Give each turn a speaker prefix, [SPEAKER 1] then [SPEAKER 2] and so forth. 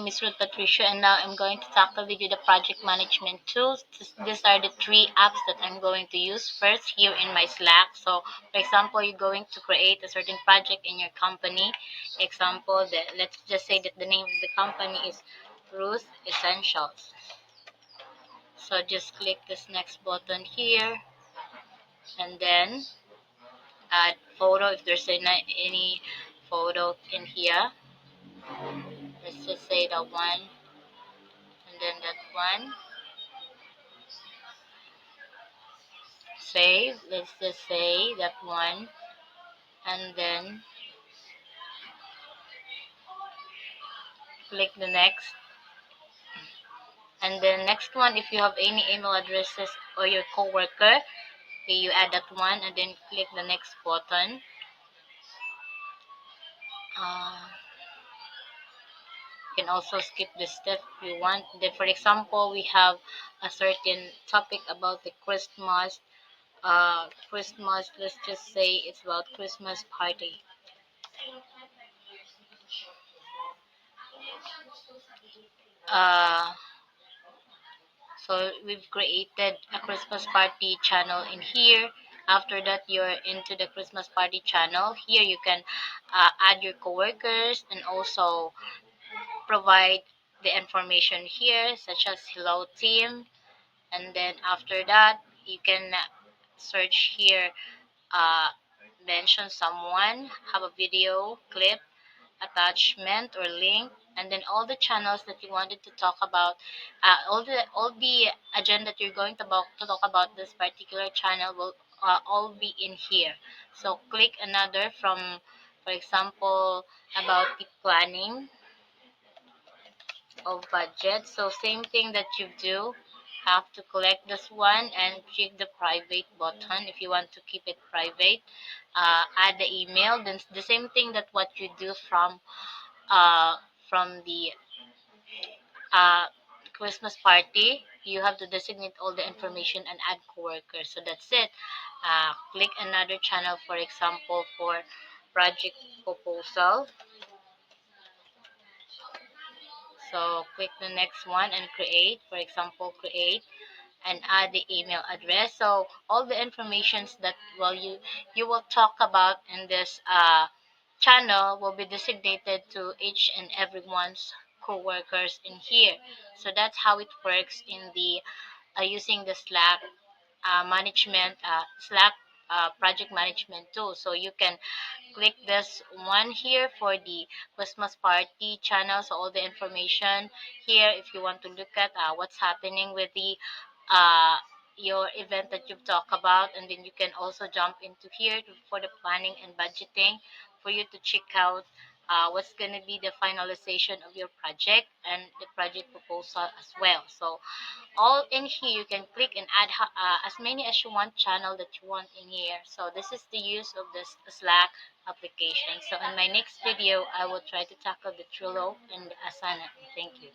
[SPEAKER 1] is Ruth Patricia, and now I'm going to tackle with you the project management tools. These are the three apps that I'm going to use first here in my Slack. So, for example, you're going to create a certain project in your company. Example, let's just say that the name of the company is Ruth Essentials. So just click this next button here, and then add photo if there's any photo in here. Let's just say that one, and then that one. Save. Let's just say that one, and then click the next. And then next one, if you have any email addresses or your coworker, okay, you add that one, and then click the next button. You can also skip this step if you want. Then, for example, we have a certain topic about the Christmas. Christmas. Let's just say it's about Christmas party. Uh, so we've created a Christmas party channel in here. After that, you're into the Christmas party channel. Here you can add your coworkers and also provide the information here, such as hello team. And then after that, you can search here, uh, mention someone, have a video clip, attachment or link, and then all the channels that you wanted to talk about, all the agenda that you're going to talk about this particular channel will all be in here. So click another from, for example, about the planning of budget. So same thing that you do, have to collect this one and click the private button if you want to keep it private. Add the email, then the same thing that what you do uh, from the uh, Christmas party. You have to designate all the information and add coworkers. So that's it. Click another channel, for example, for project proposal. So click the next one and create, for example, create and add the email address. So all the informations that you will talk about in this channel will be designated to each and everyone's co-workers in here. So that's how it works in the using the Slack project management tool. So you can click this one here for the Christmas party channel. So all the information here, if you want to look at what's happening with the uh, your event that you've talked about, and then you can also jump into here for the planning and budgeting for you to check out what's going to be the finalization of your project and the project proposal as well. So all in here you can click and add as many as you want channel that you want in here. So this is the use of this Slack application. So in my next video I will try to tackle the Trello and Asana. Thank you.